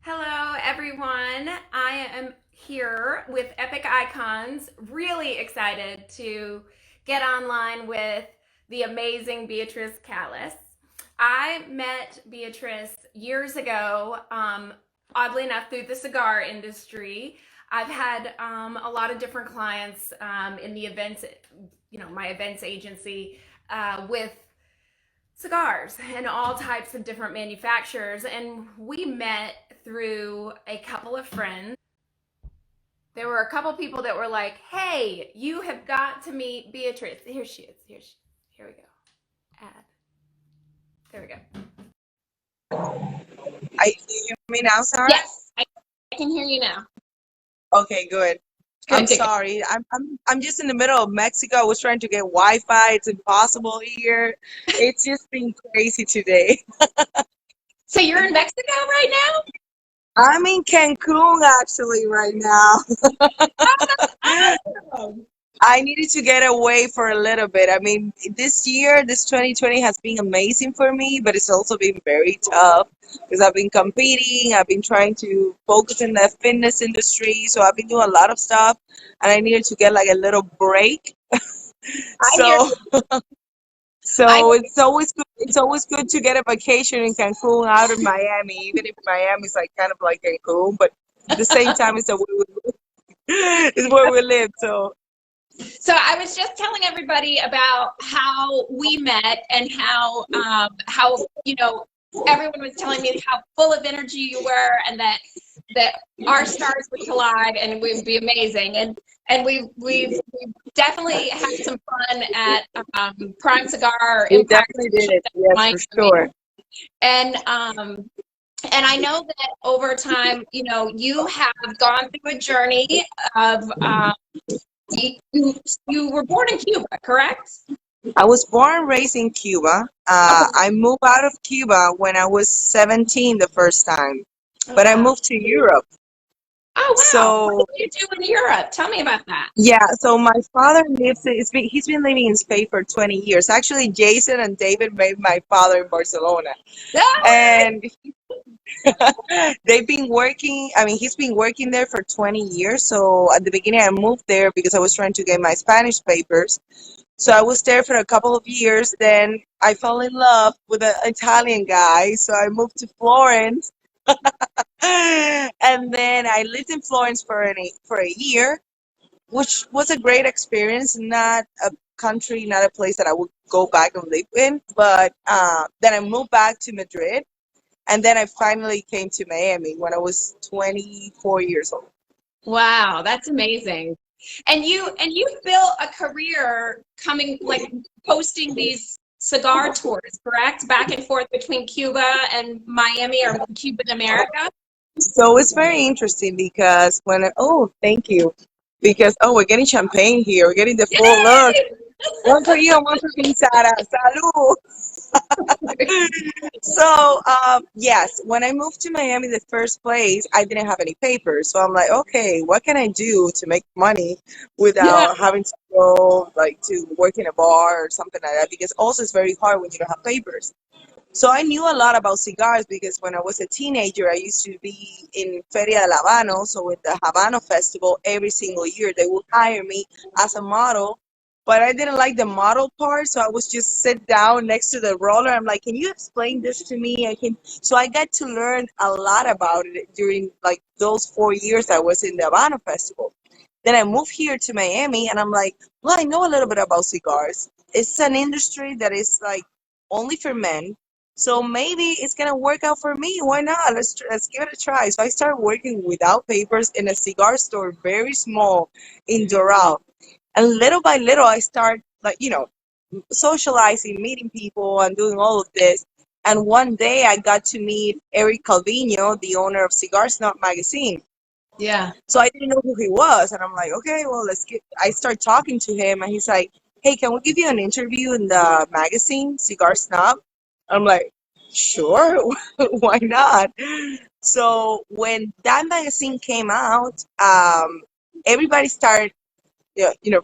Hello, everyone. I am here with Epic Icons. Really excited to get online with the amazing Beatriz Calis. I met Beatriz years ago, oddly enough, through the cigar industry. I've had a lot of different clients in the events, my events agency with cigars and all types of different manufacturers. And we met through a couple of friends. There were a couple people that were like, hey, you have got to meet Beatriz. Here she is. Here we go. Add. There we go. Can you hear me now, Sarah? Yes, I can hear you now. Okay, good. I'm sorry. I'm just in the middle of Mexico. I was trying to get Wi-Fi. It's impossible here. It's just been crazy today. So you're in Mexico right now? I'm in Cancun actually right now. I needed to get away for a little bit. I mean, this year, this 2020 has been amazing for me, but it's also been very tough because I've been competing. I've been trying to focus in the fitness industry. So I've been doing a lot of stuff and I needed to get like a little break. So, so it's always good. It's always good to get a vacation in Cancun out of Miami, even if Miami is like kind of like Cancun, but at the same time, it's it's where we live. So I was just telling everybody about how we met and how everyone was telling me how full of energy you were and that our stars would collide and it would be amazing. And we've definitely had some fun at Prime Cigar. We definitely did. Yes, for sure. And I know that over time, you have gone through a journey of you were born in Cuba, correct? I was born and raised in Cuba. I moved out of Cuba when I was 17 the first time, but I moved to Europe. Oh, wow. So, what did you do in Europe? Tell me about that. Yeah, so my father he's been living in Spain for 20 years. Actually, Jason and David made my father in Barcelona. And they've been working, I mean, he's been working there for 20 years. So at the beginning, I moved there because I was trying to get my Spanish papers. So I was there for a couple of years. Then I fell in love with an Italian guy. So I moved to Florence. And then I lived in Florence for a year, which was a great experience. Not a country, not a place that I would go back and live in. But then I moved back to Madrid. And then I finally came to Miami when I was 24 years old. Wow, that's amazing. And you built a career posting these cigar tours, correct? Back and forth between Cuba and Miami or Cuban America. So it's very interesting because thank you. Because we're getting champagne here. We're getting the full look. One for you and one for me, Sarah. Salud. So, yes, when I moved to Miami, the first place, I didn't have any papers. So I'm like, okay, what can I do to make money without having to go to work in a bar or something like that? Because also it's very hard when you don't have papers. So I knew a lot about cigars because when I was a teenager, I used to be in Feria del Habano. So with the Habano Festival, every single year they would hire me as a model. But I didn't like the model part, so I was just sit down next to the roller. I'm like, can you explain this to me? So I got to learn a lot about it during those 4 years I was in the Habano Festival. Then I moved here to Miami, and I'm like, well, I know a little bit about cigars. It's an industry that is only for men. So maybe it's gonna work out for me. Why not? Let's give it a try. So I started working without papers in a cigar store, very small, in Doral. And little by little, I start socializing, meeting people, and doing all of this. And one day I got to meet Eric Calvino, the owner of Cigar Snob magazine. Yeah. So I didn't know who he was. And I'm like, okay, well, I start talking to him and he's like, hey, can we give you an interview in the magazine, Cigar Snob? I'm like, sure, why not? So when that magazine came out, everybody started,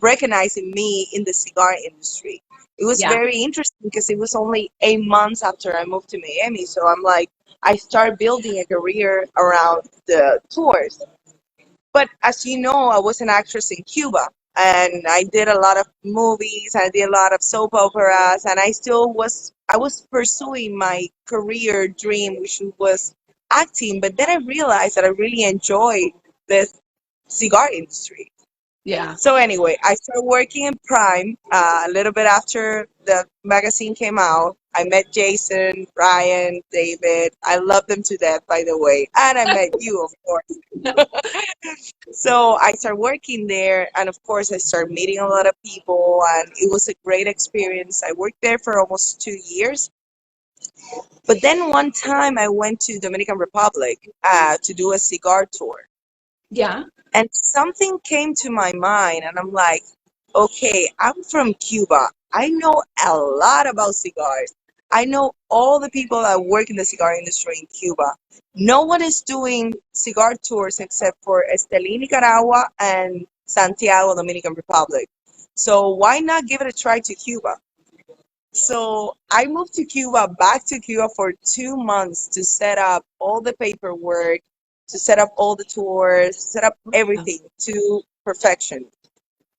recognizing me in the cigar industry. It was Yeah. very interesting because it was only 8 months after I moved to Miami. So I'm like, I started building a career around the tours. But as you know, I was an actress in Cuba and I did a lot of movies, I did a lot of soap operas, and I was pursuing my career dream, which was acting. But then I realized that I really enjoyed this cigar industry. Yeah. So anyway, I started working in Prime a little bit after the magazine came out. I met Jason, Ryan, David. I love them to death, by the way. And I met you, of course. So I started working there, and of course, I started meeting a lot of people, and it was a great experience. I worked there for almost 2 years. But then one time I went to Dominican Republic to do a cigar tour. Yeah. And something came to my mind, and I'm like, okay, I'm from Cuba. I know a lot about cigars. I know all the people that work in the cigar industry in Cuba. No one is doing cigar tours except for Estelí, Nicaragua, and Santiago, Dominican Republic. So why not give it a try to Cuba? So I moved to Cuba, back to Cuba for 2 months to set up all the paperwork, to set up all the tours, set up everything to perfection.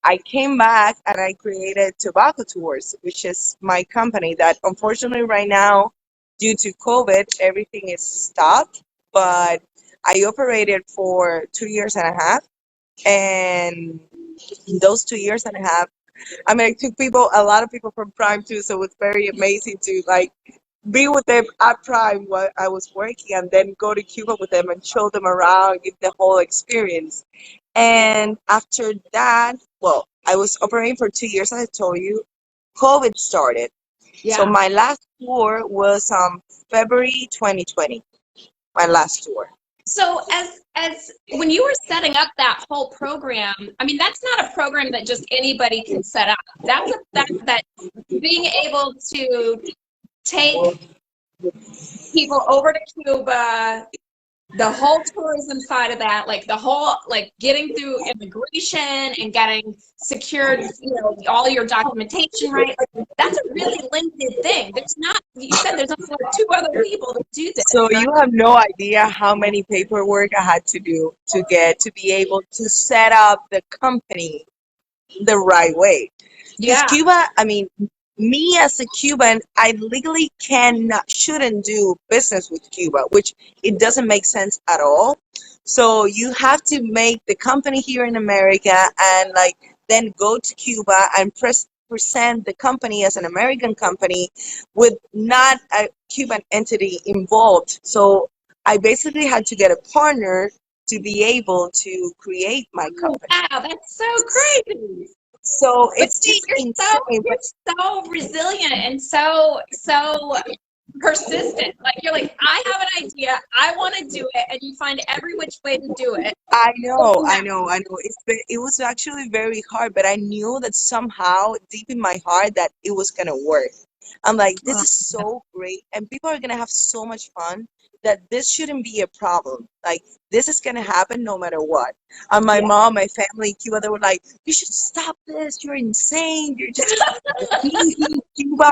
I came back and I created Tobacco Tours, which is my company that unfortunately right now, due to COVID, everything is stopped. But I operated for 2 years and a half. And in those 2 years and a half, I mean, I took a lot of people from Prime too, so it was very amazing to like be with them at Prime while I was working, and then go to Cuba with them and show them around, give the whole experience. And after that, well, I was operating for 2 years, as I told you. COVID started. So Yeah. my last tour was February 2020, my last tour. So as when you were setting up that whole program, I mean, that's not a program that just anybody can set up. That being able to take people over to Cuba, the whole tourism side of that, like the whole, like getting through immigration and getting secured, all your documentation right. Like, that's a really limited thing. There's not, you said there's only like 2 other people that do this, So right? you have no idea how many paperwork I had to do to be able to set up the company the right way. Because Yeah. Cuba, I mean, me as a Cuban, I legally shouldn't do business with Cuba, which it doesn't make sense at all. So you have to make the company here in America and like then go to Cuba and present the company as an American company with not a Cuban entity involved. So I basically had to get a partner to be able to create my company. Wow, that's so crazy. So But it's see, just insane. you're so resilient and so persistent. Like you're like, I have an idea, I want to do it, and you find every which way to do it. It was actually very hard, but I knew that somehow deep in my heart that it was gonna work. I'm like, this is so great, and people are gonna have so much fun that this shouldn't be a problem. Like, this is gonna happen no matter what. And my mom, my family in Cuba, they were like, you should stop this. You're insane. You're just leaving Cuba.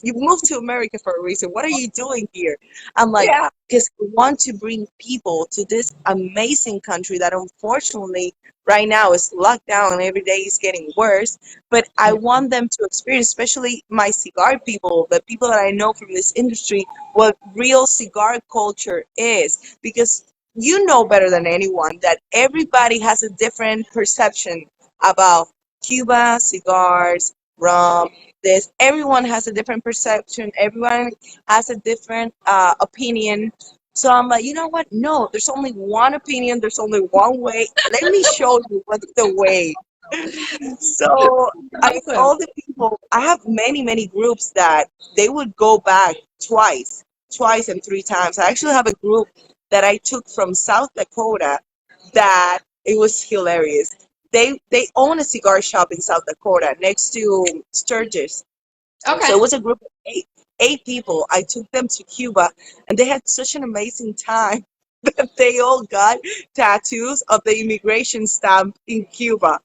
You moved to America for a reason. What are you doing here? I'm like, Yeah. because I want to bring people to this amazing country that unfortunately right now is locked down and every day is getting worse. But I want them to experience, especially my cigar people, the people that I know from this industry, what real cigar culture is. Because you know better than anyone that everybody has a different perception about Cuba, cigars, rum, this. Everyone has a different perception. Everyone has a different opinion. So I'm like, you know what? No, there's only one opinion. There's only one way. Let me show you what's the way. So I mean, all the people, I have many, many groups that they would go back twice twice and three times. I actually have a group that I took from South Dakota that it was hilarious. They own a cigar shop in South Dakota next to Sturgis. So Okay. it was a group of eight people. I took them to Cuba, and they had such an amazing time that they all got tattoos of the immigration stamp in Cuba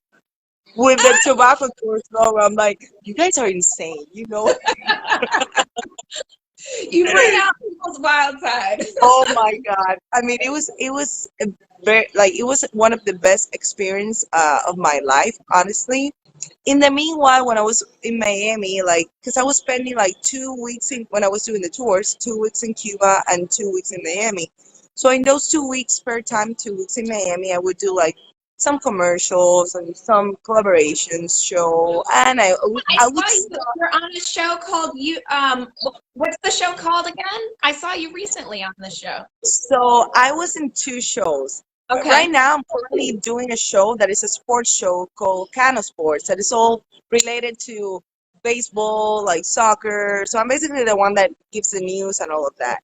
with the tobacco tourist logo. I'm like, you guys are insane, you know? You bring out people's wild side. Oh my God. I mean, it was a very like it was one of the best experience of my life, honestly. In the meanwhile, when I was in Miami, like, because I was spending like 2 weeks when I was doing the tours, 2 weeks in Cuba and 2 weeks in Miami. So in those 2 weeks per time, 2 weeks in Miami, I would do like some commercials and some collaborations show, and I I would saw you. You're on a show called you. What's the show called again? I saw you recently on the show. So I was in two shows. But Okay. right now, I'm currently doing a show that is a sports show called Cano Sports that is all related to baseball, like soccer. So I'm basically the one that gives the news and all of that.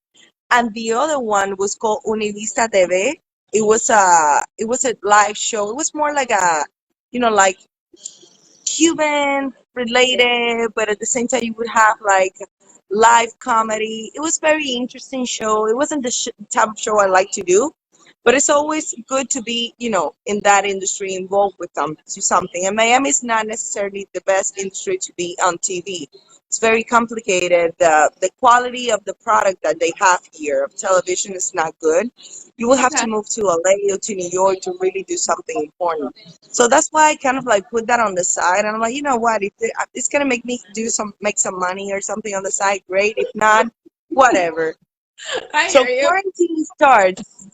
And the other one was called Univista TV. It was a live show. It was more like a, like Cuban related, but at the same time you would have like live comedy. It was very interesting show. It wasn't the type of show I like to do, but it's always good to be, in that industry involved with them to something. And Miami is not necessarily the best industry to be on TV. It's very complicated. The quality of the product that they have here of television is not good. You will have Okay. to move to LA or to New York to really do something important. So that's why I kind of like put that on the side. And I'm like, you know what? If it's gonna make me make some money or something on the side, great. If not, whatever. I So hear you. quarantine starts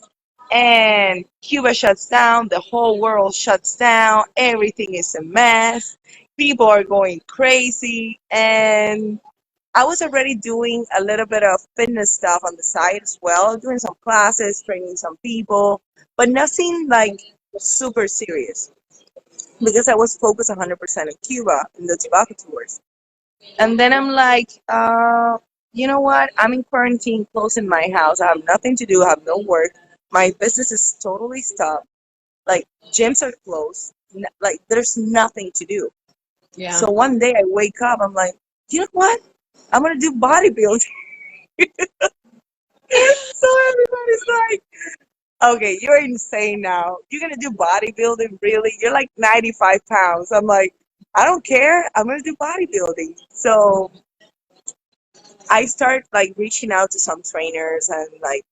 and Cuba shuts down, the whole world shuts down, everything is a mess. People are going crazy, and I was already doing a little bit of fitness stuff on the side as well, doing some classes, training some people, but nothing like super serious because I was focused 100% in Cuba in the tobacco tours. And then I'm like, you know what? I'm in quarantine, close in my house. I have nothing to do. I have no work. My business is totally stopped. Like gyms are closed. Like there's nothing to do. Yeah. So one day I wake up. I'm like, you know what? I'm gonna do bodybuilding. So everybody's like, okay, you're insane now. You're gonna do bodybuilding, really? You're like 95 pounds. I'm like, I don't care. I'm gonna do bodybuilding. So I start like reaching out to some trainers and like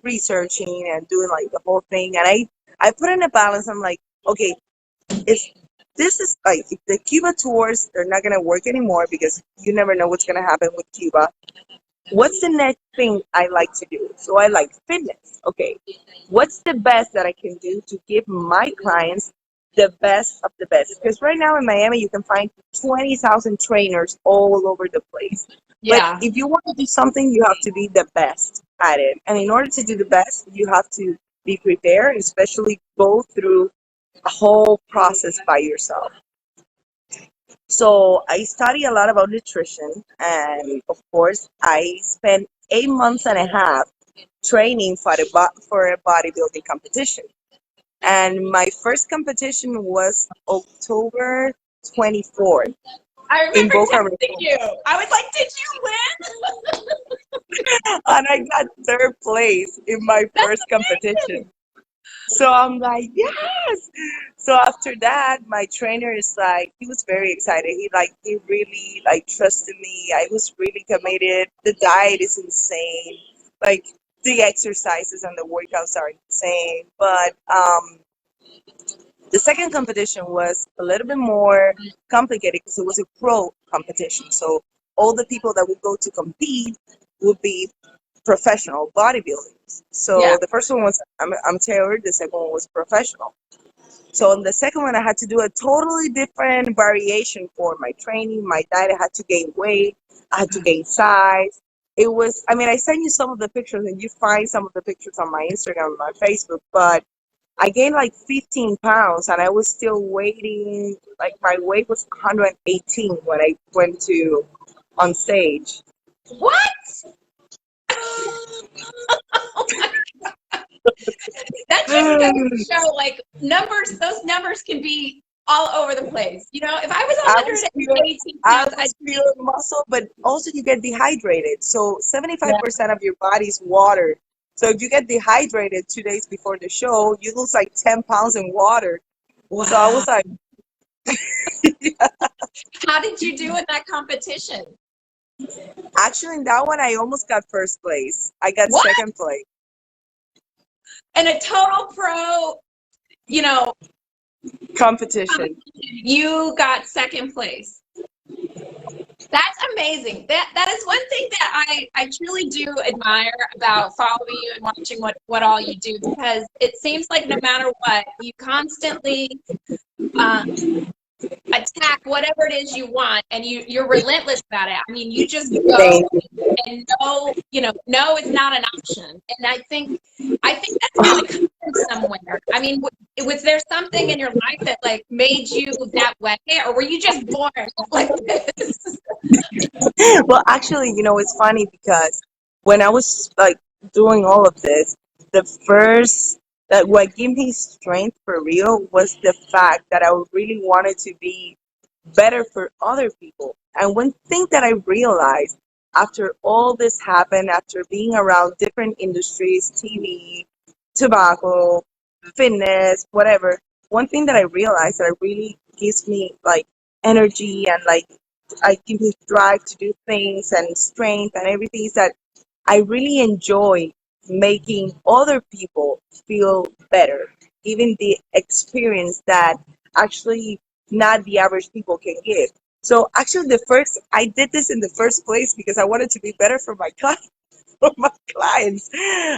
researching and doing like the whole thing. And I put in a balance. I'm like, okay, if this is like if the Cuba tours, they're not gonna work anymore because you never know what's gonna happen with Cuba. What's the next thing I like to do? So I like fitness. Okay, what's the best that I can do to give my clients the best of the best? Because right now in Miami, you can find 20,000 trainers all over the place. But Yeah. if you want to do something, you have to be the best at it. And in order to do the best, you have to be prepared, especially go through a whole process by yourself. So I study a lot about nutrition, and of course, I spent 8 months and a half training for a bodybuilding competition. And my first competition was October 24th I in remember Boca texting Raton, you. I was like, "Did you win?" and I got third place in my That's first competition. So I'm like, yes. So after that, my trainer is like, he was very excited. He really like trusted me. I was really committed. The diet is insane. Like the exercises and the workouts are insane. But the second competition was a little bit more complicated because it was a pro competition. So all the people that would go to compete would be professional bodybuilders. Yeah. So the first one was amateur, the second one was professional. So in the second one, I had to do a totally different variation for my training, my diet. I had to gain weight, I had to gain size. It was, I mean, I sent you some of the pictures, and you find some of the pictures on my Instagram and my Facebook, but I gained like 15 pounds, and I was still waiting. Like my weight was 118 when I went to on stage. What? Oh my God. That just goes to show, like, numbers, those numbers can be all over the place. You know, if I was I was pure, 118 I pounds, I'd was be, pure muscle, but also you get dehydrated. So yeah. 75% of your body is water. So if you get dehydrated 2 days before the show, you lose like 10 pounds in water. So I Wow. was like, How did you do in that competition? actually, in that one, I almost got first place. I got What? second place. And a total pro, you know, Competition. you got second place. That's amazing. That is one thing that I truly do admire about following you and watching what all you do, because it seems like no matter what, you constantly attack whatever it is you want, and you're relentless about it. I mean, you just go Thank you. and no, no is not an option. And I think that's got to come from somewhere. I mean, was there something in your life that like made you that way, or were you just born like this? Well, actually, it's funny because when I was like doing all of this, the first that what gave me strength for real was the fact that I really wanted to be better for other people. And one thing that I realized after all this happened, after being around different industries, TV, tobacco, fitness, whatever, one thing that I realized that really gives me like energy and like I give me drive to do things and strength and everything is that I really enjoy making other people feel better, giving the experience that actually not the average people can give. So actually I did this in the first place because I wanted to be better for my clients. For my clients.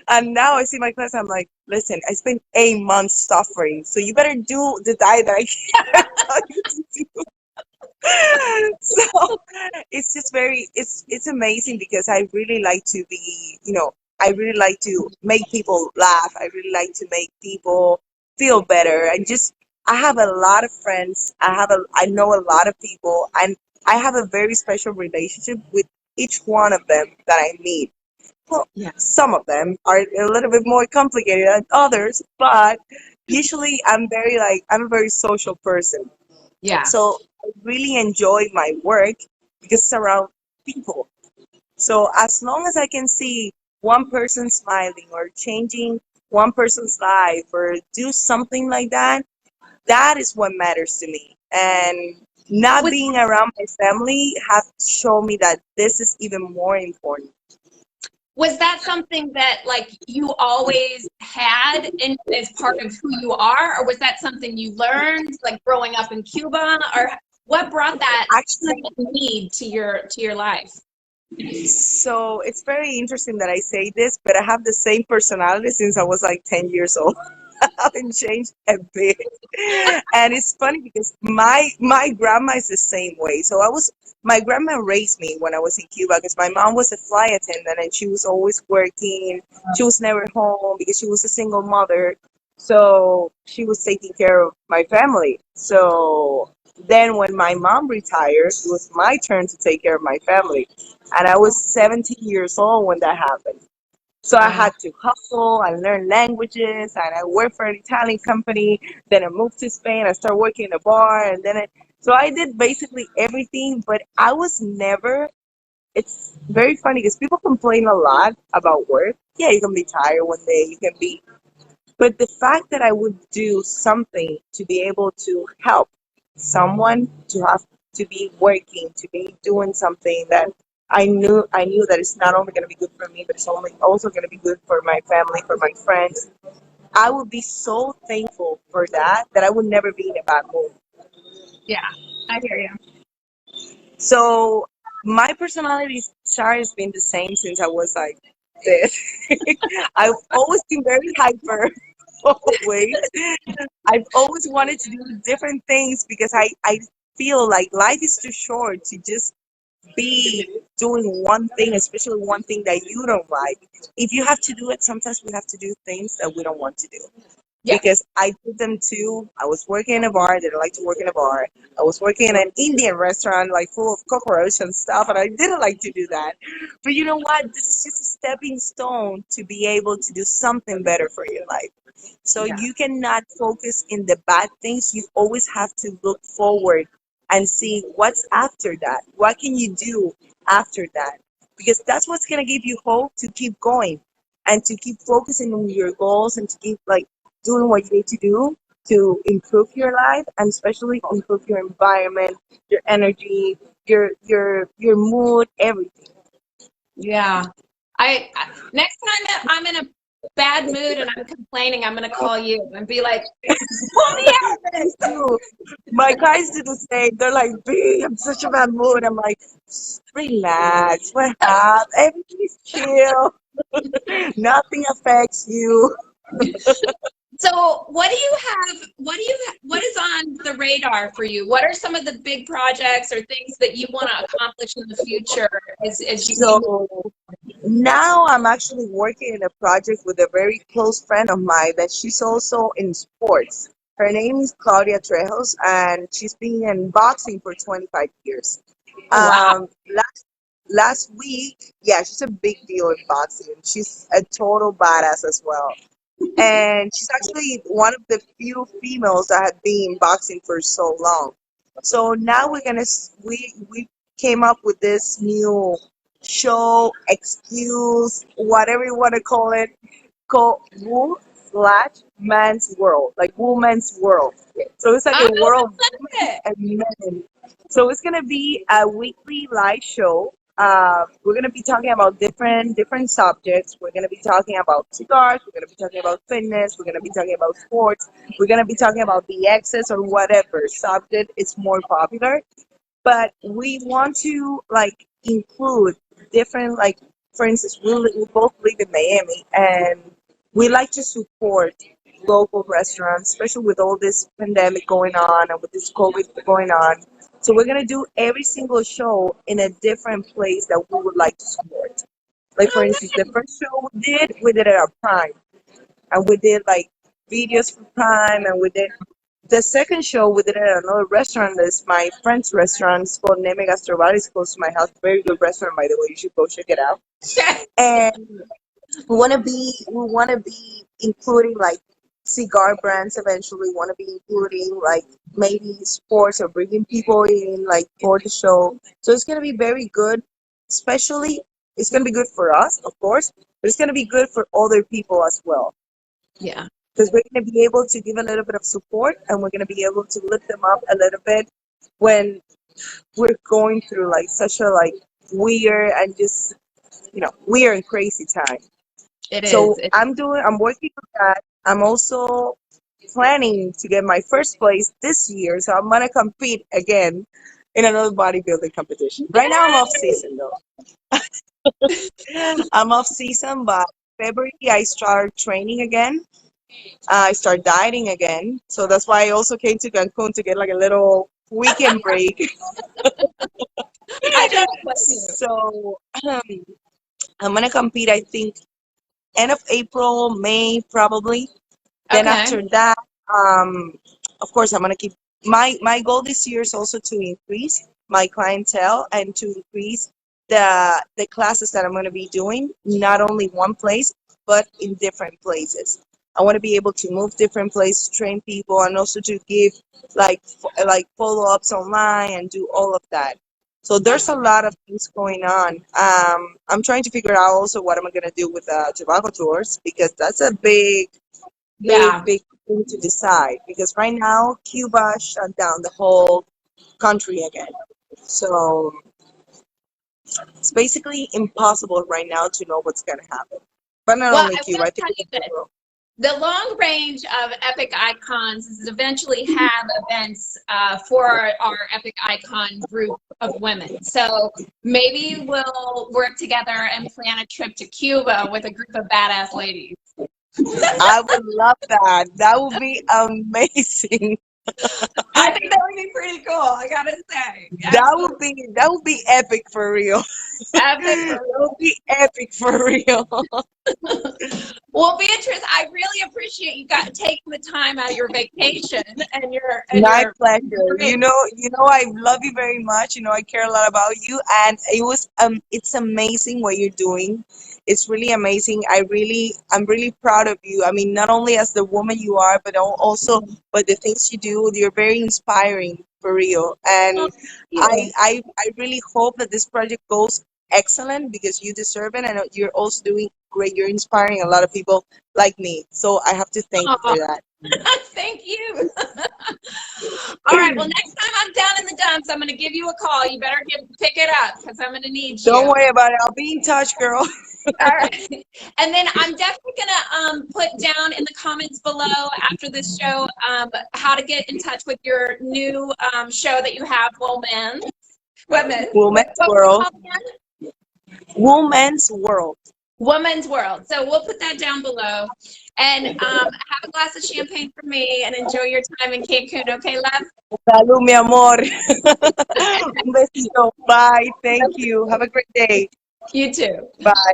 And now I see my clients, I'm like, listen, I spent 8 months suffering. So you better do the diet that I tell you to do. So it's just it's amazing because I really like to be, I really like to make people laugh. I really like to make people feel better. And just I have a lot of friends. I know a lot of people, and I have a very special relationship with each one of them that I meet. Well, Yeah. some of them are a little bit more complicated than others, but usually I'm a very social person. Yeah. So I really enjoy my work because it's around people. So as long as I can see one person smiling or changing one person's life or do something like that, that is what matters to me. And not Was being around my family have shown me that this is even more important. was that something that like you always had in as part of who you are, or was that something you learned like growing up in Cuba, or what brought Actually, that need to your life? so it's very interesting that I say this, but I have the same personality since I was like 10 years old. I haven't changed a bit. And it's funny because my grandma is the same way. So my grandma raised me when I was in Cuba because my mom was a flight attendant and she was always working. She was never home because she was a single mother. So she was taking care of my family. So then when my mom retired, it was my turn to take care of my family. And I was 17 years old when that happened. So I Uh, had to hustle and learn languages, and I worked for an Italian company. Then I moved to Spain. I started working in a bar, and so I did basically everything. But I was never. It's very funny because people complain a lot about work. Yeah, you can be tired one day. You can be, but the fact that I would do something to be able to help someone, to have to be working, to be doing something that I knew that it's not only going to be good for me, but it's only also going to be good for my family, for my friends. I would be so thankful for that I would never be in a bad mood. yeah, I hear you. So my personality chart has been the same since I was like this. I've always been very hyper, always. I've always wanted to do different things because I feel like life is too short to just be doing one thing, especially one thing that you don't like. If you have to do it, sometimes we have to do things that we don't want to do. Yeah. because I did them too. I was working in a bar. I didn't like to work in a bar. I was working in an Indian restaurant, like full of cockroaches and stuff, and I didn't like to do that. But you know what? This is just a stepping stone to be able to do something better for your life. So Yeah. you cannot focus in the bad things. You always have to look forward and see what's after that. What can you do after that? Because that's what's gonna give you hope to keep going and to keep focusing on your goals and to keep like doing what you need to do to improve your life and especially improve your environment, your energy, your mood, everything. Yeah. Next time that I'm in a bad mood and I'm complaining, I'm gonna call you and be like, pull me out of this. Too. My guys do the same. They're like, B, I'm such a bad mood. I'm like, relax, what happened? Everything's chill. Nothing affects you. So what is on the radar for you? What are some of the big projects or things that you want to accomplish in the future as you keep So now I'm actually working in a project with a very close friend of mine that she's also in sports. Her name is Claudia Trejos, and she's been in boxing for 25 years. oh wow. Last week, yeah, she's a big deal in boxing. She's a total badass as well. And she's actually one of the few females that have been in boxing for so long. So now we came up with this new show, excuse, whatever you want to call it, called Woo slash Man's World, like Woman's World. So it's like I a world of love women it. and men. So it's gonna be a weekly live show. We're gonna be talking about different subjects. We're gonna be talking about cigars. We're gonna be talking about fitness. We're gonna be talking about sports. We're gonna be talking about the excess or whatever subject is more popular, but we want to like include different, like for instance we both live in Miami and we like to support local restaurants, especially with all this pandemic going on and with this COVID going on. So we're going to do every single show in a different place that we would like to support. Like for Oh, instance, the first show we did it at Prime, and we did like videos for Prime, and we did the second show we did at another restaurant. That's my friend's restaurant. It's called Neme Gastrobar. It's close to my house. Very good restaurant, by the way. You should go check it out. nice. And we wanna be including like cigar brands eventually. Want to be including like maybe sports or bringing people in like for the show. So it's gonna be very good. Especially, it's gonna be good for us, of course, but it's gonna be good for other people as well Yeah. because we're going to be able to give a little bit of support and we're going to be able to lift them up a little bit when we're going through like such a like weird and just weird and crazy time. It is. So I'm working on that. I'm also planning to get my first place this year, so I'm gonna compete again in another bodybuilding competition. Right now I'm off season though. I'm off season, but February I start training again. I start dieting again. So that's why I also came to Cancun to get like a little weekend break. I don't blame you. So I'm gonna compete, I think, end of April, May probably. Then Okay. after that, um, of course, I'm gonna keep my goal this year is also to increase my clientele and to increase the classes that I'm gonna be doing, not only one place, but in different places. I want to be able to move different places, train people, and also to give like follow ups online and do all of that. So there's a lot of things going on. I'm trying to figure out also what am I gonna do with tobacco tours because that's a Yeah. big thing to decide because right now Cuba shut down the whole country again. So it's basically impossible right now to know what's going to happen. But not Well, only I Cuba, will I think tell it's you the this. world. The long range of Epic Icons is to eventually have events for our Epic Icon group of women. So maybe we'll work together and plan a trip to Cuba with a group of badass ladies. I would love that. That would be amazing. I think that would be pretty cool. I gotta say, That would be epic for real. epic. That would be epic for real. Well, Beatrice, I really appreciate you got taking the time out of your vacation and My your pleasure. great. I love you very much. I care a lot about you, and it's amazing what you're doing. It's really amazing. I'm really proud of you. I mean, not only as the woman you are, also, but the things you do. You're very inspiring for real, Oh, and thank you. I really hope that this project goes excellent because you deserve it, and you're also doing great. You're inspiring a lot of people like me, so I have to thank you Aw, for that. thank you. All right. Well, next time I'm down in the dumps, I'm going to give you a call. You better pick it up because I'm going to need you. Don't worry about it. I'll be in touch, girl. All right. And then I'm definitely going to put down in the comments below after this show how to get in touch with your new show that you have, Woman. What was Woman's it World. called again? Woman's World. Woman's World. So we'll put that down below. And have a glass of champagne for me and enjoy your time in Cancun. Okay, love? Salud, mi amor. Un besito. Bye. Thank you. Have a great day. You too. Bye.